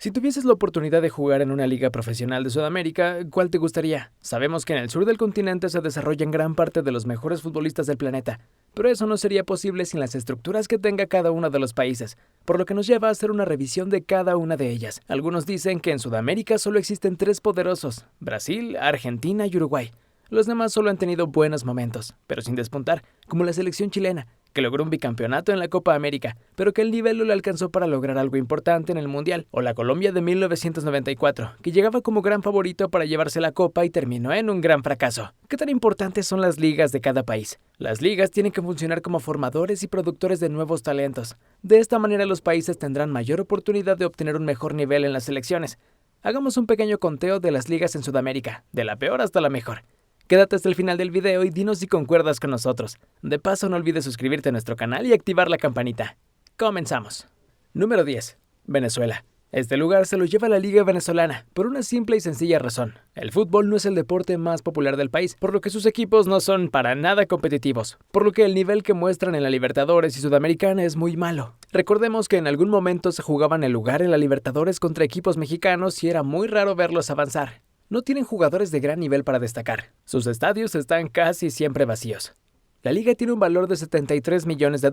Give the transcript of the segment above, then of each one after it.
Si tuvieses la oportunidad de jugar en una liga profesional de Sudamérica, ¿cuál te gustaría? Sabemos que en el sur del continente se desarrollan gran parte de los mejores futbolistas del planeta, pero eso no sería posible sin las estructuras que tenga cada uno de los países, por lo que nos lleva a hacer una revisión de cada una de ellas. Algunos dicen que en Sudamérica solo existen tres poderosos: Brasil, Argentina y Uruguay. Los demás solo han tenido buenos momentos, pero sin despuntar, como la selección chilena, que logró un bicampeonato en la Copa América, pero que el nivel no le alcanzó para lograr algo importante en el Mundial, o la Colombia de 1994, que llegaba como gran favorito para llevarse la Copa y terminó en un gran fracaso. ¿Qué tan importantes son las ligas de cada país? Las ligas tienen que funcionar como formadores y productores de nuevos talentos. De esta manera los países tendrán mayor oportunidad de obtener un mejor nivel en las selecciones. Hagamos un pequeño conteo de las ligas en Sudamérica, de la peor hasta la mejor. Quédate hasta el final del video y dinos si concuerdas con nosotros. De paso, no olvides suscribirte a nuestro canal y activar la campanita. Comenzamos. Número 10. Venezuela. Este lugar se lo lleva la Liga Venezolana, por una simple y sencilla razón. El fútbol no es el deporte más popular del país, por lo que sus equipos no son para nada competitivos, por lo que el nivel que muestran en la Libertadores y Sudamericana es muy malo. Recordemos que en algún momento se jugaban el lugar en la Libertadores contra equipos mexicanos y era muy raro verlos avanzar. No tienen jugadores de gran nivel para destacar. Sus estadios están casi siempre vacíos. La liga tiene un valor de $73 millones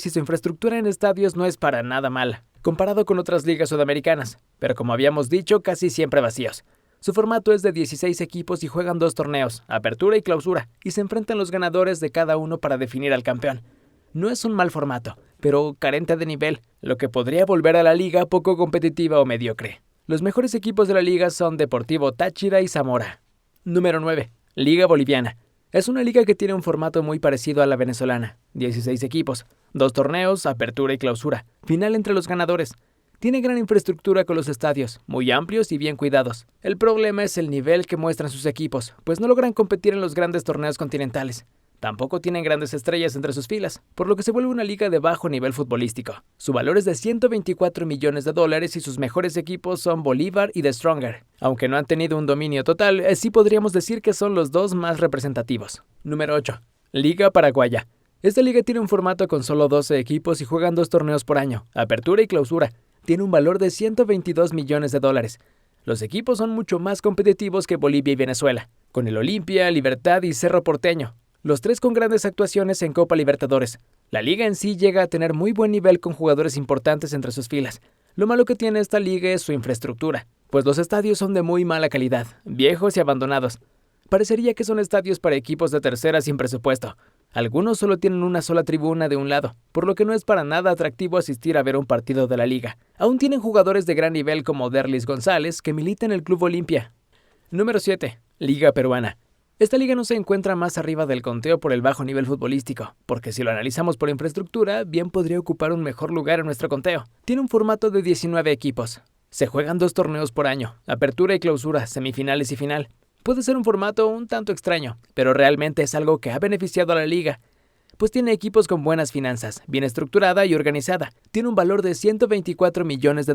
y su infraestructura en estadios no es para nada mala, comparado con otras ligas sudamericanas, pero como habíamos dicho, casi siempre vacíos. Su formato es de 16 equipos y juegan dos torneos, Apertura y Clausura, y se enfrentan los ganadores de cada uno para definir al campeón. No es un mal formato, pero carente de nivel, lo que podría volver a la liga poco competitiva o mediocre. Los mejores equipos de la liga son Deportivo Táchira y Zamora. Número 9. Liga Boliviana. Es una liga que tiene un formato muy parecido a la venezolana. 16 equipos, dos torneos, Apertura y Clausura, final entre los ganadores. Tiene gran infraestructura con los estadios, muy amplios y bien cuidados. El problema es el nivel que muestran sus equipos, pues no logran competir en los grandes torneos continentales. Tampoco tienen grandes estrellas entre sus filas, por lo que se vuelve una liga de bajo nivel futbolístico. Su valor es de $124 millones y sus mejores equipos son Bolívar y The Stronger. Aunque no han tenido un dominio total, sí podríamos decir que son los dos más representativos. Número 8. Liga Paraguaya. Esta liga tiene un formato con solo 12 equipos y juegan dos torneos por año, Apertura y Clausura. Tiene un valor de $122 millones. Los equipos son mucho más competitivos que Bolivia y Venezuela, con el Olimpia, Libertad y Cerro Porteño. Los tres con grandes actuaciones en Copa Libertadores. La liga en sí llega a tener muy buen nivel con jugadores importantes entre sus filas. Lo malo que tiene esta liga es su infraestructura, pues los estadios son de muy mala calidad, viejos y abandonados. Parecería que son estadios para equipos de tercera sin presupuesto. Algunos solo tienen una sola tribuna de un lado, por lo que no es para nada atractivo asistir a ver un partido de la liga. Aún tienen jugadores de gran nivel como Derlis González, que milita en el Club Olimpia. Número 7. Liga Peruana. Esta liga no se encuentra más arriba del conteo por el bajo nivel futbolístico, porque si lo analizamos por infraestructura, bien podría ocupar un mejor lugar en nuestro conteo. Tiene un formato de 19 equipos. Se juegan dos torneos por año, Apertura y Clausura, semifinales y final. Puede ser un formato un tanto extraño, pero realmente es algo que ha beneficiado a la liga, pues tiene equipos con buenas finanzas, bien estructurada y organizada. Tiene un valor de $124 millones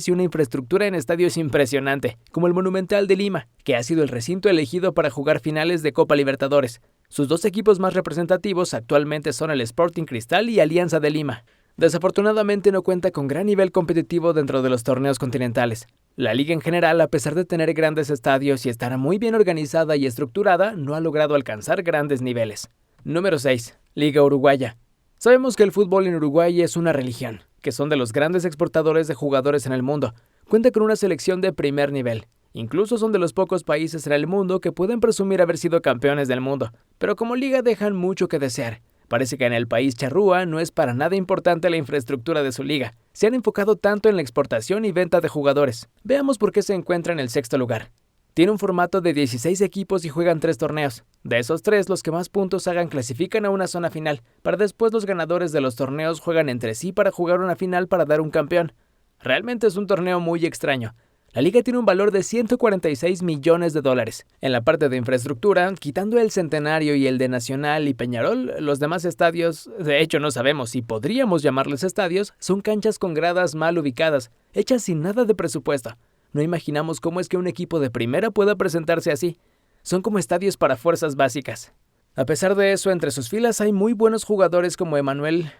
y una infraestructura en estadios impresionante, como el Monumental de Lima, que ha sido el recinto elegido para jugar finales de Copa Libertadores. Sus dos equipos más representativos actualmente son el Sporting Cristal y Alianza de Lima. Desafortunadamente no cuenta con gran nivel competitivo dentro de los torneos continentales. La liga en general, a pesar de tener grandes estadios y estar muy bien organizada y estructurada, no ha logrado alcanzar grandes niveles. Número 6. Liga Uruguaya. Sabemos que el fútbol en Uruguay es una religión, que son de los grandes exportadores de jugadores en el mundo. Cuenta con una selección de primer nivel. Incluso son de los pocos países en el mundo que pueden presumir haber sido campeones del mundo. Pero como liga dejan mucho que desear. Parece que en el país charrúa no es para nada importante la infraestructura de su liga. Se han enfocado tanto en la exportación y venta de jugadores. Veamos por qué se encuentra en el sexto lugar. Tiene un formato de 16 equipos y juegan 3 torneos. De esos 3, los que más puntos hagan clasifican a una zona final, para después los ganadores de los torneos juegan entre sí para jugar una final para dar un campeón. Realmente es un torneo muy extraño. La liga tiene un valor de $146 millones. En la parte de infraestructura, quitando el Centenario y el de Nacional y Peñarol, los demás estadios, de hecho no sabemos si podríamos llamarles estadios, son canchas con gradas mal ubicadas, hechas sin nada de presupuesto. No imaginamos cómo es que un equipo de primera pueda presentarse así. Son como estadios para fuerzas básicas. A pesar de eso, entre sus filas hay muy buenos jugadores como Emanuel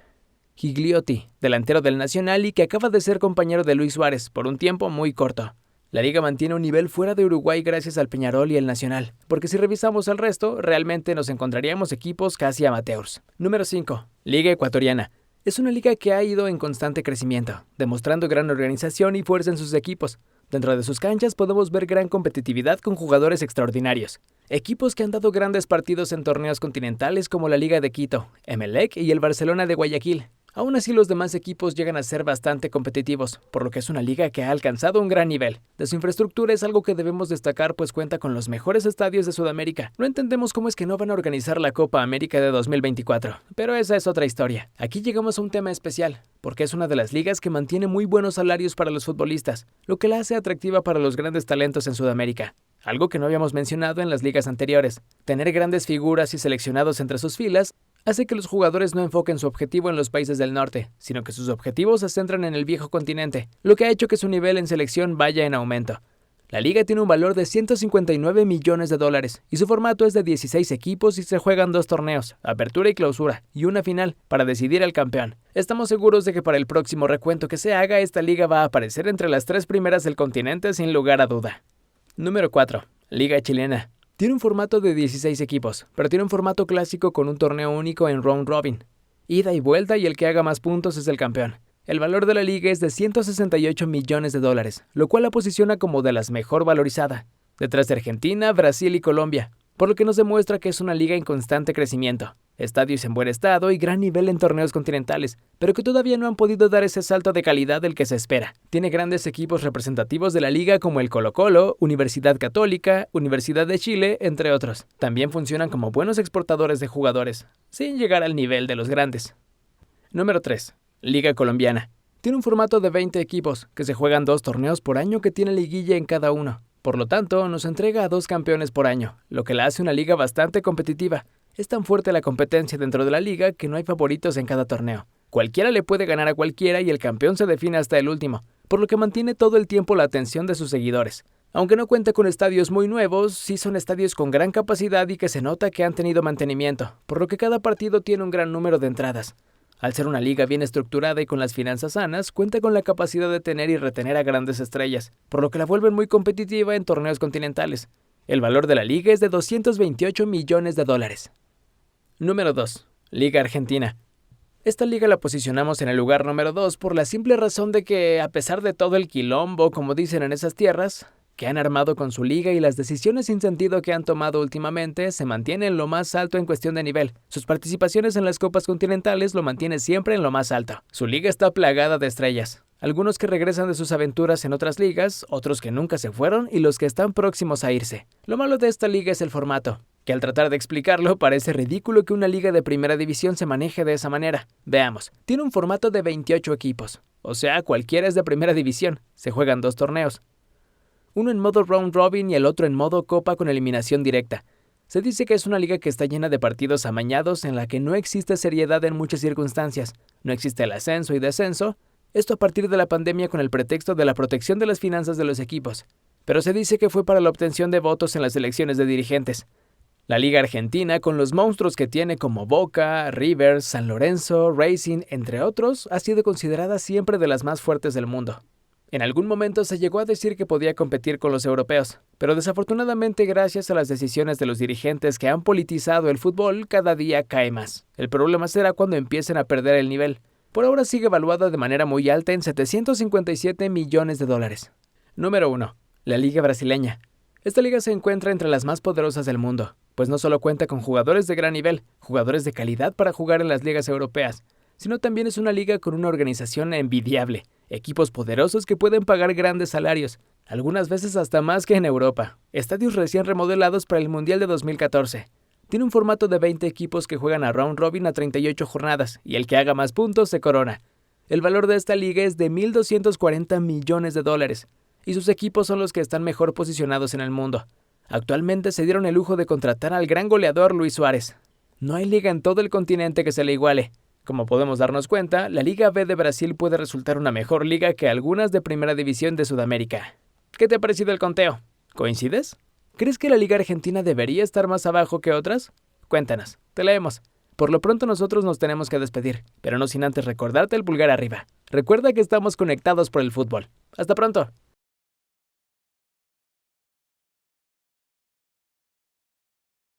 Gigliotti, delantero del Nacional y que acaba de ser compañero de Luis Suárez por un tiempo muy corto. La liga mantiene un nivel fuera de Uruguay gracias al Peñarol y el Nacional, porque si revisamos el resto, realmente nos encontraríamos equipos casi amateurs. Número 5. Liga Ecuatoriana. Es una liga que ha ido en constante crecimiento, demostrando gran organización y fuerza en sus equipos. Dentro de sus canchas podemos ver gran competitividad con jugadores extraordinarios. Equipos que han dado grandes partidos en torneos continentales como la Liga de Quito, Emelec y el Barcelona de Guayaquil. Aún así, los demás equipos llegan a ser bastante competitivos, por lo que es una liga que ha alcanzado un gran nivel. De su infraestructura es algo que debemos destacar, pues cuenta con los mejores estadios de Sudamérica. No entendemos cómo es que no van a organizar la Copa América de 2024, pero esa es otra historia. Aquí llegamos a un tema especial, porque es una de las ligas que mantiene muy buenos salarios para los futbolistas, lo que la hace atractiva para los grandes talentos en Sudamérica. Algo que no habíamos mencionado en las ligas anteriores. Tener grandes figuras y seleccionados entre sus filas hace que los jugadores no enfoquen su objetivo en los países del norte, sino que sus objetivos se centran en el viejo continente, lo que ha hecho que su nivel en selección vaya en aumento. La liga tiene un valor de 159 millones de dólares y su formato es de 16 equipos y se juegan 2 torneos, apertura y clausura, y una final para decidir al campeón. Estamos seguros de que para el próximo recuento que se haga, esta liga va a aparecer entre las 3 primeras del continente sin lugar a duda. Número 4. Liga Chilena. Tiene un formato de 16 equipos, pero tiene un formato clásico con un torneo único en round robin. Ida y vuelta y el que haga más puntos es el campeón. El valor de la liga es de 168 millones de dólares, lo cual la posiciona como de las mejor valorizada, detrás de Argentina, Brasil y Colombia, por lo que nos demuestra que es una liga en constante crecimiento. Estadios en buen estado y gran nivel en torneos continentales, pero que todavía no han podido dar ese salto de calidad del que se espera. Tiene grandes equipos representativos de la liga como el Colo-Colo, Universidad Católica, Universidad de Chile, entre otros. También funcionan como buenos exportadores de jugadores, sin llegar al nivel de los grandes. Número 3. Liga Colombiana. Tiene un formato de 20 equipos, que se juegan 2 torneos por año que tiene liguilla en cada uno. Por lo tanto, nos entrega a 2 campeones por año, lo que la hace una liga bastante competitiva. Es tan fuerte la competencia dentro de la liga que no hay favoritos en cada torneo. Cualquiera le puede ganar a cualquiera y el campeón se define hasta el último, por lo que mantiene todo el tiempo la atención de sus seguidores. Aunque no cuenta con estadios muy nuevos, sí son estadios con gran capacidad y que se nota que han tenido mantenimiento, por lo que cada partido tiene un gran número de entradas. Al ser una liga bien estructurada y con las finanzas sanas, cuenta con la capacidad de tener y retener a grandes estrellas, por lo que la vuelven muy competitiva en torneos continentales. El valor de la liga es de 228 millones de dólares. Número 2. Liga Argentina. Esta liga la posicionamos en el lugar número 2 por la simple razón de que, a pesar de todo el quilombo, como dicen en esas tierras, que han armado con su liga y las decisiones sin sentido que han tomado últimamente, se mantiene en lo más alto en cuestión de nivel. Sus participaciones en las copas continentales lo mantiene siempre en lo más alto. Su liga está plagada de estrellas. Algunos que regresan de sus aventuras en otras ligas, otros que nunca se fueron y los que están próximos a irse. Lo malo de esta liga es el formato, que al tratar de explicarlo parece ridículo que una liga de primera división se maneje de esa manera. Veamos, tiene un formato de 28 equipos, o sea, cualquiera es de primera división. Se juegan 2 torneos. Uno en modo round robin y el otro en modo copa con eliminación directa. Se dice que es una liga que está llena de partidos amañados en la que no existe seriedad en muchas circunstancias. No existe el ascenso y descenso. Esto a partir de la pandemia con el pretexto de la protección de las finanzas de los equipos. Pero se dice que fue para la obtención de votos en las elecciones de dirigentes. La Liga Argentina, con los monstruos que tiene como Boca, River, San Lorenzo, Racing, entre otros, ha sido considerada siempre de las más fuertes del mundo. En algún momento se llegó a decir que podía competir con los europeos, pero desafortunadamente gracias a las decisiones de los dirigentes que han politizado el fútbol, cada día cae más. El problema será cuando empiecen a perder el nivel. Por ahora sigue evaluada de manera muy alta en 757 millones de dólares. Número 1. La Liga Brasileña. Esta liga se encuentra entre las más poderosas del mundo, pues no solo cuenta con jugadores de gran nivel, jugadores de calidad para jugar en las ligas europeas, sino también es una liga con una organización envidiable, equipos poderosos que pueden pagar grandes salarios, algunas veces hasta más que en Europa, estadios recién remodelados para el Mundial de 2014. Tiene un formato de 20 equipos que juegan a round robin a 38 jornadas, y el que haga más puntos se corona. El valor de esta liga es de 1.240 millones de dólares, y sus equipos son los que están mejor posicionados en el mundo. Actualmente se dieron el lujo de contratar al gran goleador Luis Suárez. No hay liga en todo el continente que se le iguale. Como podemos darnos cuenta, la Liga B de Brasil puede resultar una mejor liga que algunas de primera división de Sudamérica. ¿Qué te ha parecido el conteo? ¿Coincides? ¿Crees que la Liga Argentina debería estar más abajo que otras? Cuéntanos, te leemos. Por lo pronto nosotros nos tenemos que despedir, pero no sin antes recordarte el pulgar arriba. Recuerda que estamos conectados por el fútbol. ¡Hasta pronto!